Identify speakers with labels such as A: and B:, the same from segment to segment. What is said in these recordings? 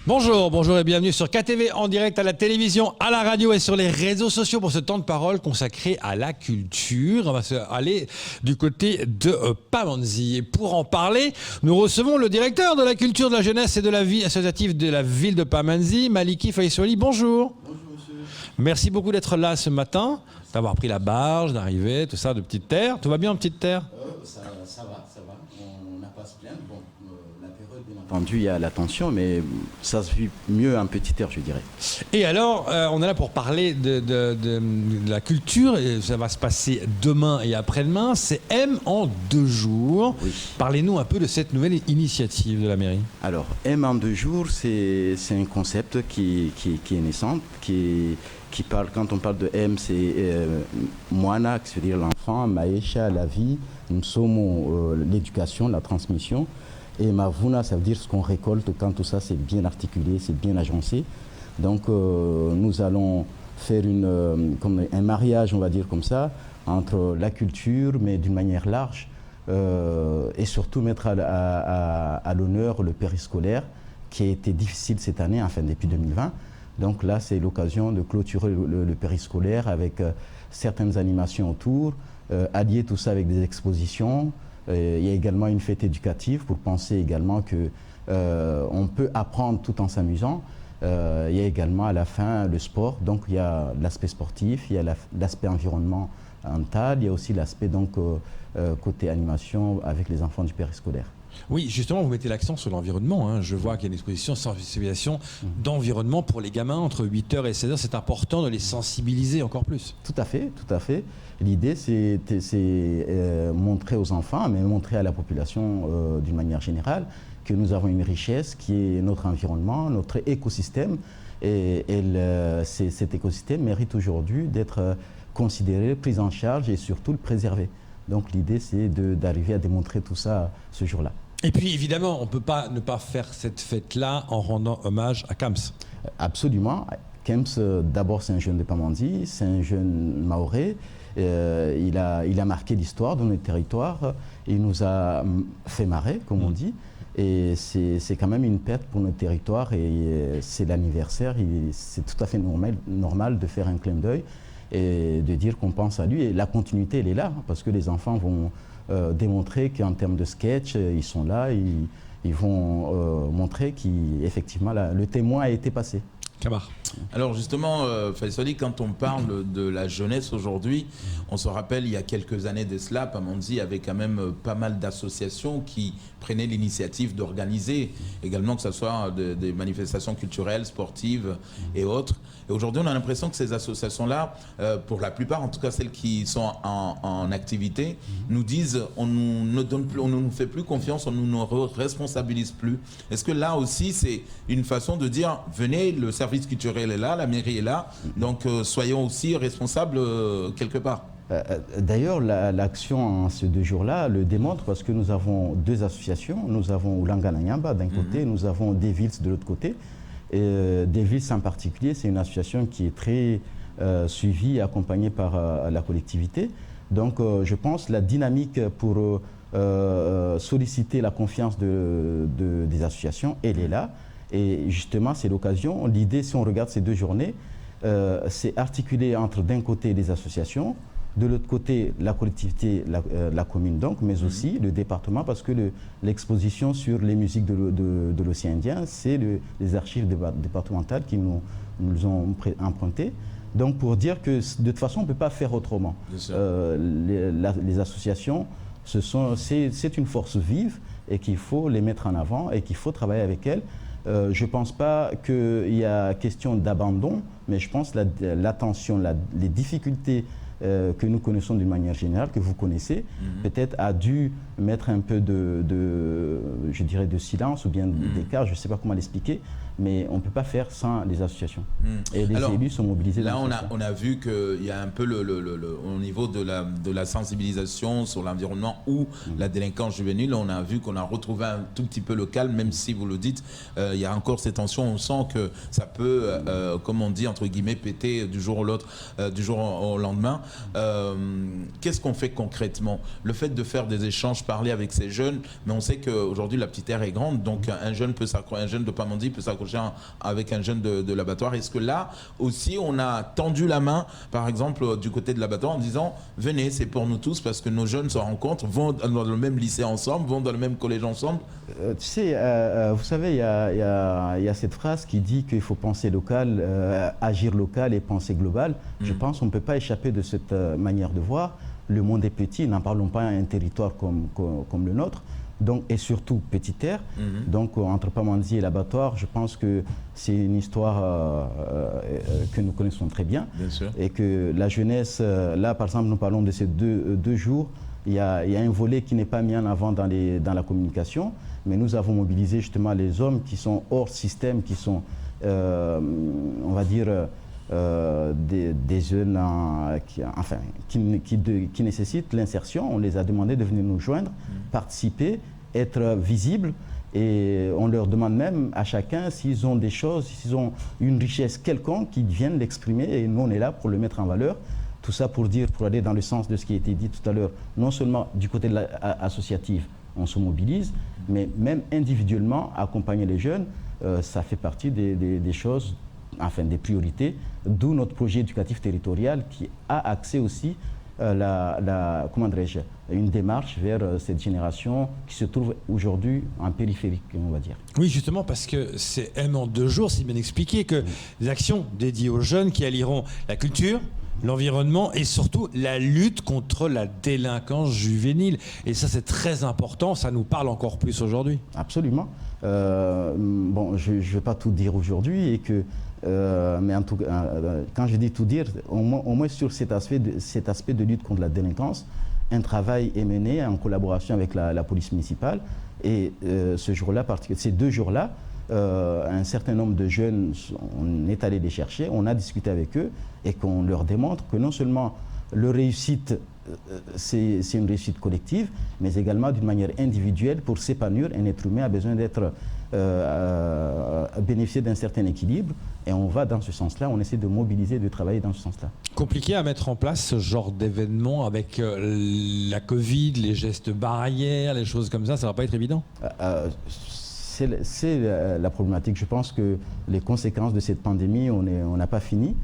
A: Bonjour, bonjour et bienvenue sur KTV en direct à la télévision, à la radio et sur les réseaux sociaux pour ce temps de parole consacré à la culture. On va aller du côté de Pamandzi. Et pour en parler, nous recevons le directeur de la culture, de la jeunesse et de la vie associative de la ville de Pamandzi, Maliki Faissouli. Bonjour.
B: Bonjour monsieur.
A: Merci beaucoup d'être là ce matin, d'avoir pris la barge, d'arriver, tout ça, de Petite Terre. Tout va bien en Petite Terre?
B: Ça va. On n'a pas à se plaindre. Bon, la période, bien entendu, il y a la tension, mais ça se vit mieux en Petite Terre, je dirais.
A: Et alors, on est là pour parler de la culture. Et ça va se passer demain et après-demain. C'est M en 2 jours.
B: Oui.
A: Parlez-nous un peu de cette nouvelle initiative de la mairie.
B: Alors, M en 2 jours, c'est un concept qui est naissant, qui parle, quand on parle de M, c'est Moana, c'est-à-dire l'enfant, Maesha, la vie, Msomo, l'éducation, la transmission, et Mavuna, ça veut dire ce qu'on récolte quand tout ça c'est bien articulé, c'est bien agencé. Donc nous allons faire comme un mariage, on va dire comme ça, entre la culture, mais d'une manière large, et surtout mettre à l'honneur le périscolaire, qui a été difficile cette année, enfin depuis 2020. Donc là, c'est l'occasion de clôturer le périscolaire avec certaines animations autour, allier tout ça avec des expositions. Il y a également une fête éducative pour penser également qu'on peut apprendre tout en s'amusant. Il y a également à la fin le sport, donc il y a l'aspect sportif, il y a l'aspect environnemental, il y a aussi l'aspect côté animation avec les enfants du périscolaire.
A: Oui, justement, vous mettez l'accent sur l'environnement. Hein. Je vois qu'il y a une exposition sensibilisation d'environnement pour les gamins entre 8h et 16h. C'est important de les sensibiliser encore plus.
B: Tout à fait. L'idée, c'est montrer aux enfants, mais montrer à la population d'une manière générale, que nous avons une richesse qui est notre environnement, notre écosystème. Et cet écosystème mérite aujourd'hui d'être considéré, pris en charge et surtout préservé. Donc l'idée, c'est d'arriver à démontrer tout ça ce jour-là.
A: Et puis évidemment, on ne peut pas ne pas faire cette fête-là en rendant hommage à Kams.
B: Absolument. Kams, d'abord, c'est un jeune de Pamandzi, c'est un jeune Maoré. Il a marqué l'histoire de notre territoire. Il nous a fait marrer, comme on dit. Et c'est quand même une perte pour notre territoire. Et c'est l'anniversaire. C'est tout à fait normal de faire un clin d'œil et de dire qu'on pense à lui. Et la continuité, elle est là, parce que les enfants vont démontrer qu'en termes de sketch, ils sont là, ils vont montrer qu'effectivement, le témoin a été passé.
A: Kamar.
C: Alors justement, Faissouli, quand on parle de la jeunesse aujourd'hui, on se rappelle il y a quelques années de cela, Pamandzi avait quand même pas mal d'associations qui prenaient l'initiative d'organiser également, que ce soit des manifestations culturelles, sportives et autres. Et aujourd'hui, on a l'impression que ces associations-là, pour la plupart, en tout cas celles qui sont en activité, nous disent on ne nous fait plus confiance, on ne nous responsabilise plus. Est-ce que là aussi, c'est une façon de dire venez, le service culturel est là, la mairie est là, donc soyons aussi responsables quelque part.
B: D'ailleurs, l'action en ces 2 jours-là le démontre, parce que nous avons 2 associations. Nous avons Oulangana Nyamba d'un côté, nous avons Devils de l'autre côté. Devils en particulier, c'est une association qui est très suivie et accompagnée par la collectivité. Donc je pense la dynamique pour solliciter la confiance des associations, elle est là. Et justement, c'est l'occasion. L'idée, si on regarde ces 2 journées, c'est articuler entre d'un côté les associations, de l'autre côté la collectivité, la commune donc, mais aussi le département, parce que l'exposition sur les musiques de l'océan Indien, c'est les archives départementales qui nous ont empruntées. Donc pour dire que de toute façon, on ne peut pas faire autrement. Les associations, c'est une force vive et qu'il faut les mettre en avant et qu'il faut travailler avec elles. Je ne pense pas qu'il y a question d'abandon, mais je pense que l'attention, les difficultés que nous connaissons d'une manière générale, que vous connaissez, peut-être a dû mettre un peu je dirais, de silence ou bien d'écart, je ne sais pas comment l'expliquer, mais on ne peut pas faire sans les associations. Et les élus sont mobilisés.
C: Là, on a vu qu'il y a un peu au niveau de la sensibilisation sur l'environnement ou la délinquance juvénile, on a vu qu'on a retrouvé un tout petit peu le calme, même si vous le dites, il y a encore ces tensions, on sent que ça peut, comme on dit, entre guillemets, péter du jour au l'autre, du jour au lendemain. Qu'est-ce qu'on fait concrètement? Le fait de faire des échanges parler avec ces jeunes, mais on sait qu'aujourd'hui la petite terre est grande, donc un jeune de Pamandzi peut s'accrocher avec un jeune de l'abattoir. Est-ce que là aussi on a tendu la main, par exemple du côté de l'abattoir, en disant venez, c'est pour nous tous, parce que nos jeunes se rencontrent, vont dans le même lycée ensemble, vont dans le même collège ensemble?
B: Tu sais, vous savez, il y a cette phrase qui dit qu'il faut penser local, agir local et penser global. Je pense qu'on ne peut pas échapper de cette manière de voir. Le monde est petit, n'en parlons pas à un territoire comme le nôtre, donc, et surtout petite terre. Donc entre Pamandzi et l'abattoir, je pense que c'est une histoire que nous connaissons très bien.
C: Bien sûr.
B: Et que la jeunesse, là par exemple, nous parlons de ces deux jours, il y a un volet qui n'est pas mis en avant dans la communication, mais nous avons mobilisé justement les hommes qui sont hors système, qui sont, on va dire, des jeunes qui nécessitent l'insertion. On les a demandé de venir nous joindre, participer, être visibles, et on leur demande même à chacun s'ils ont des choses, s'ils ont une richesse quelconque, qu'ils viennent l'exprimer, et nous on est là pour le mettre en valeur. Tout ça pour aller dans le sens de ce qui a été dit tout à l'heure, non seulement du côté de l'associatif, on se mobilise, mais même individuellement, accompagner les jeunes, ça fait partie des choses, enfin des priorités, d'où notre projet éducatif territorial qui a accès aussi comment dirais-je, une démarche vers cette génération qui se trouve aujourd'hui en périphérique, on va dire.
A: Oui, justement, parce que c'est en 2 jours, c'est bien expliqué, que les actions dédiées aux jeunes qui allieront la culture, l'environnement et surtout la lutte contre la délinquance juvénile. Et ça, c'est très important, ça nous parle encore plus aujourd'hui.
B: Absolument. Bon, je ne vais pas tout dire aujourd'hui, et que, mais en tout cas, quand je dis tout dire, au moins sur cet aspect de lutte contre la délinquance, un travail est mené en collaboration avec la police municipale. Et ces 2 jours-là, un certain nombre de jeunes, on est allé les chercher, on a discuté avec eux, et qu'on leur démontre que non seulement leur réussite, c'est une réussite collective, mais également d'une manière individuelle. Pour s'épanouir, un être humain a besoin d'être bénéficier d'un certain équilibre, et on va dans ce sens-là, on essaie de mobiliser, de travailler dans ce sens-là.
A: Compliqué à mettre en place ce genre d'événement avec la Covid, les gestes barrières, les choses comme ça ne va pas être évident?
B: C'est la problématique. Je pense que les conséquences de cette pandémie, on n'a pas fini.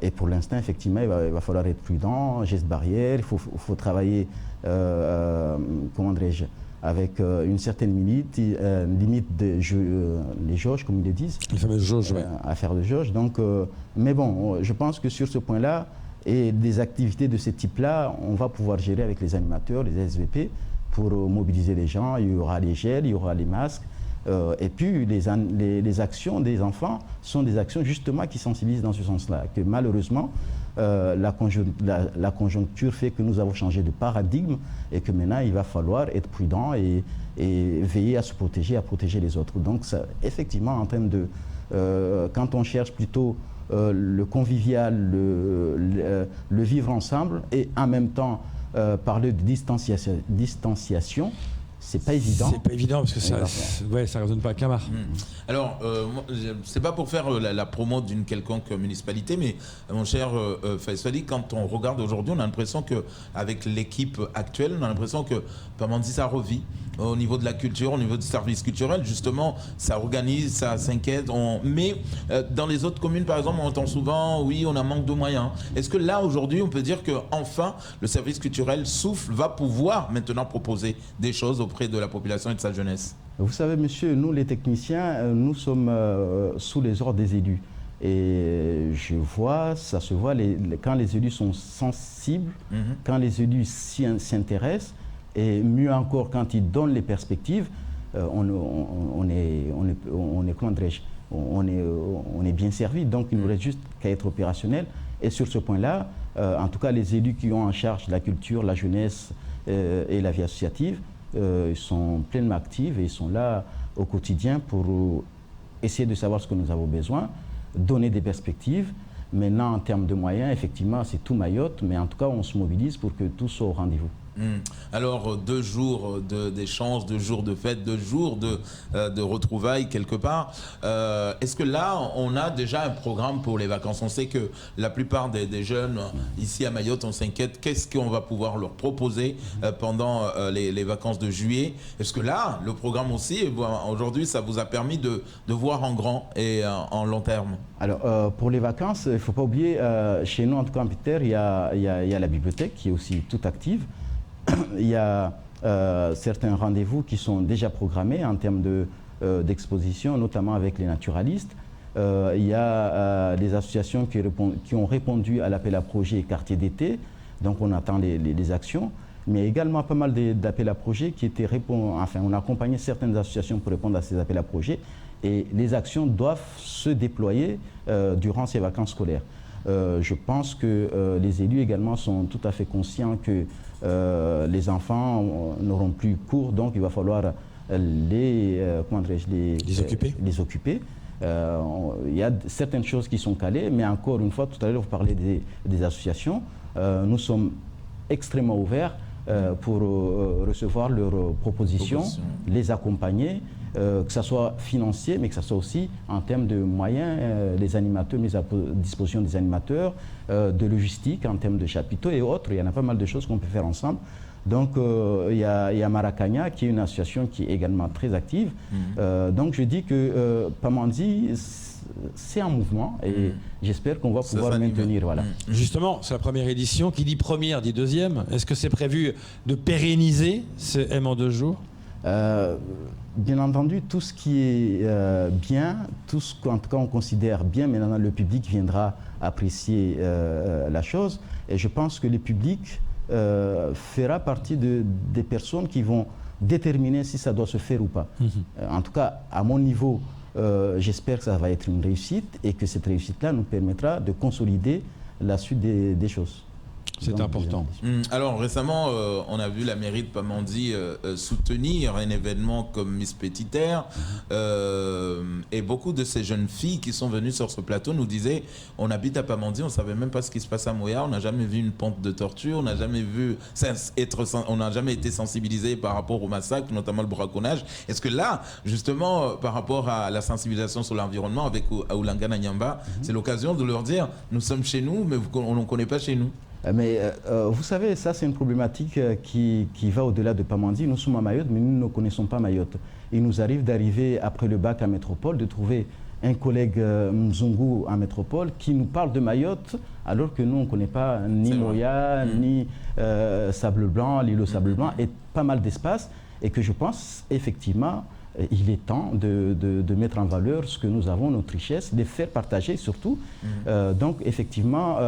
B: Et pour l'instant, effectivement, il va falloir être prudent, gestes barrières, il faut travailler, comment dirais-je, avec une certaine limite les jauges, comme ils le disent.
A: Les fameuses jauges, oui.
B: Affaire de jauges. Donc, mais bon, je pense que sur ce point-là, et des activités de ce type-là, on va pouvoir gérer avec les animateurs, les SVP, pour mobiliser les gens. Il y aura les gels, il y aura les masques. Et puis les actions des enfants sont des actions justement qui sensibilisent dans ce sens-là. Que malheureusement, la conjoncture fait que nous avons changé de paradigme, et que maintenant il va falloir être prudent et veiller à se protéger, à protéger les autres. Donc ça, effectivement, en termes de... quand on cherche plutôt le convivial, le vivre ensemble, et en même temps parler de distanciation, c'est pas évident.
A: C'est pas évident parce que ça résonne pas à Clamart.
C: Alors, c'est pas pour faire la promo d'une quelconque municipalité, mais mon cher Faisali, quand on regarde aujourd'hui, on a l'impression qu'avec l'équipe actuelle, on a l'impression que Pamandzi, ça revit au niveau de la culture, au niveau du service culturel. Justement, ça organise, ça s'inquiète. Mais dans les autres communes, par exemple, on entend souvent, oui, on a manque de moyens. Est-ce que là, aujourd'hui, on peut dire qu'enfin, le service culturel souffle, va pouvoir maintenant proposer des choses auprès de la population et de sa jeunesse?
B: Vous savez, monsieur, nous, les techniciens, nous sommes sous les ordres des élus. Et je vois, ça se voit, quand les élus sont sensibles, quand les élus s'intéressent, et mieux encore quand ils donnent les perspectives, on est bien servi. Donc il nous reste juste qu'à être opérationnel. Et sur ce point-là, en tout cas les élus qui ont en charge la culture, la jeunesse et la vie associative, ils sont pleinement actifs et ils sont là au quotidien pour essayer de savoir ce que nous avons besoin, donner des perspectives. Maintenant, en termes de moyens, effectivement, c'est tout Mayotte, mais en tout cas, on se mobilise pour que tout soit au rendez-vous.
C: Alors, 2 jours d'échange, 2 jours de fête, 2 jours de retrouvailles quelque part. Est-ce que là, on a déjà un programme pour les vacances? On sait que la plupart des jeunes ici à Mayotte, on s'inquiète. Qu'est-ce qu'on va pouvoir leur proposer pendant les vacances de juillet? Est-ce que là, le programme aussi, aujourd'hui, ça vous a permis de voir en grand et en long terme? Alors,
B: pour les vacances, il ne faut pas oublier, chez nous, en tout cas en Peter, il y a la bibliothèque qui est aussi toute active. Il y a certains rendez-vous qui sont déjà programmés en termes d'exposition, notamment avec les naturalistes. Il y a des associations qui ont répondu à l'appel à projet quartier d'été, donc on attend les actions. Mais également pas mal d'appels à projets on a accompagné certaines associations pour répondre à ces appels à projets. Et les actions doivent se déployer durant ces vacances scolaires. Je pense que les élus également sont tout à fait conscients que les enfants n'auront plus cours, donc il va falloir les occuper. Il y a certaines choses qui sont calées, mais encore une fois, tout à l'heure, vous parlez des associations. Nous sommes extrêmement ouverts pour recevoir leurs propositions, les accompagner, que ce soit financier, mais que ce soit aussi en termes de moyens, les animateurs, mise à disposition des animateurs, de logistique en termes de chapiteaux et autres. Il y en a pas mal de choses qu'on peut faire ensemble. Donc, il y a Maracagna, qui est une association qui est également très active. Donc, je dis que Pamandzi, c'est un mouvement et j'espère qu'on va pouvoir maintenir. Voilà.
A: Justement, c'est la première édition. Qui dit première, dit deuxième. Est-ce que c'est prévu de pérenniser ce M en 2 jours?
B: Bien entendu, tout ce qui est bien, tout ce qu'en tout cas on considère bien, maintenant le public viendra apprécier la chose. Et je pense que le public fera partie des personnes qui vont déterminer si ça doit se faire ou pas. En tout cas, à mon niveau, j'espère que ça va être une réussite et que cette réussite-là nous permettra de consolider la suite des choses.
A: C'est important.
C: Alors récemment, on a vu la mairie de Pamandzi soutenir un événement comme Miss Petit Air. Et beaucoup de ces jeunes filles qui sont venues sur ce plateau nous disaient, on habite à Pamandzi, on ne savait même pas ce qui se passe à Moya, on n'a jamais vu une pente de tortue, on n'a jamais été sensibilisé par rapport au massacre, notamment le braconnage. Est-ce que là, justement, par rapport à la sensibilisation sur l'environnement avec Oulangana Nyamba, c'est l'occasion de leur dire, nous sommes chez nous, mais on ne connaît pas chez nous?
B: Mais vous savez, ça c'est une problématique qui va au-delà de Pamandzi. Nous sommes à Mayotte, mais nous ne connaissons pas Mayotte. Il nous arrive d'arriver après le bac à Métropole, de trouver un collègue Mzungu en Métropole qui nous parle de Mayotte, alors que nous on ne connaît pas ni Moya, ni Sable Blanc, l'île au Sable Blanc, et pas mal d'espace. Et que je pense effectivement, il est temps de mettre en valeur ce que nous avons, notre richesse, de faire partager surtout. Donc effectivement,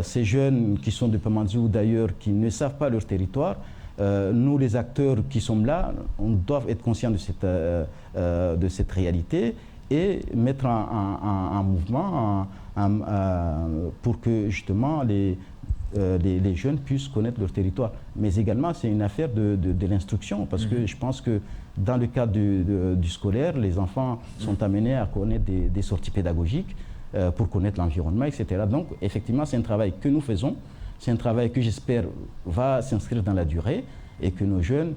B: ces jeunes qui sont de Pamandzi ou d'ailleurs qui ne savent pas leur territoire, nous les acteurs qui sommes là, on doit être conscients de cette réalité et mettre en mouvement pour que justement les jeunes puissent connaître leur territoire. Mais également, c'est une affaire de l'instruction, parce que je pense que dans le cadre du scolaire, les enfants sont amenés à connaître des sorties pédagogiques pour connaître l'environnement, etc. Donc, effectivement, c'est un travail que nous faisons. C'est un travail que j'espère va s'inscrire dans la durée et que nos jeunes,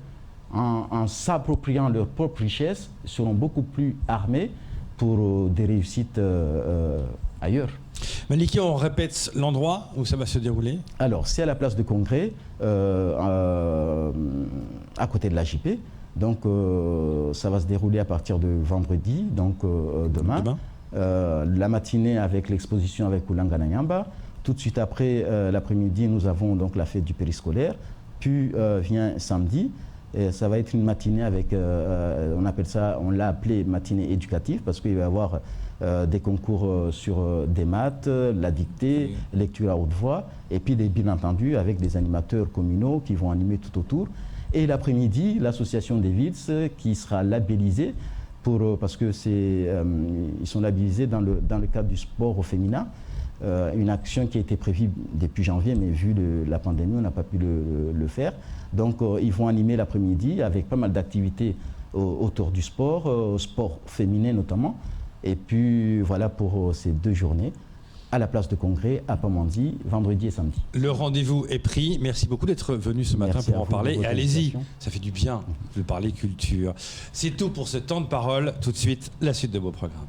B: en s'appropriant leur propre richesse, seront beaucoup plus armés pour des réussites ailleurs.
A: Maliki, on répète l'endroit où ça va se dérouler? Alors,
B: c'est à la place de Congrès, à côté de la JP. Donc, ça va se dérouler à partir de vendredi, donc demain. La matinée avec l'exposition avec Oulangana Nyamba. Tout de suite après, l'après-midi, nous avons donc la fête du périscolaire. Puis vient samedi. Et ça va être une matinée avec, on l'a appelé matinée éducative parce qu'il va y avoir des concours sur des maths, la dictée, lecture à haute voix, et puis bien entendu avec des animateurs communaux qui vont animer tout autour. Et l'après-midi, l'association des Villes qui sera labellisée parce que ils sont labellisés dans le cadre du sport au féminin. Une action qui a été prévue depuis janvier, mais vu la pandémie, on n'a pas pu le faire. Donc, ils vont animer l'après-midi avec pas mal d'activités autour du sport, sport féminin notamment. Et puis, voilà pour ces 2 journées. à la place de Congrès, à Pamandzi, vendredi et samedi.
A: Le rendez-vous est pris. Merci beaucoup d'être venu ce matin
B: Merci
A: pour en parler. Et allez-y,
B: invitation.
A: ça fait du bien de parler culture. C'est tout pour ce temps de parole. Tout de suite, la suite de vos programmes.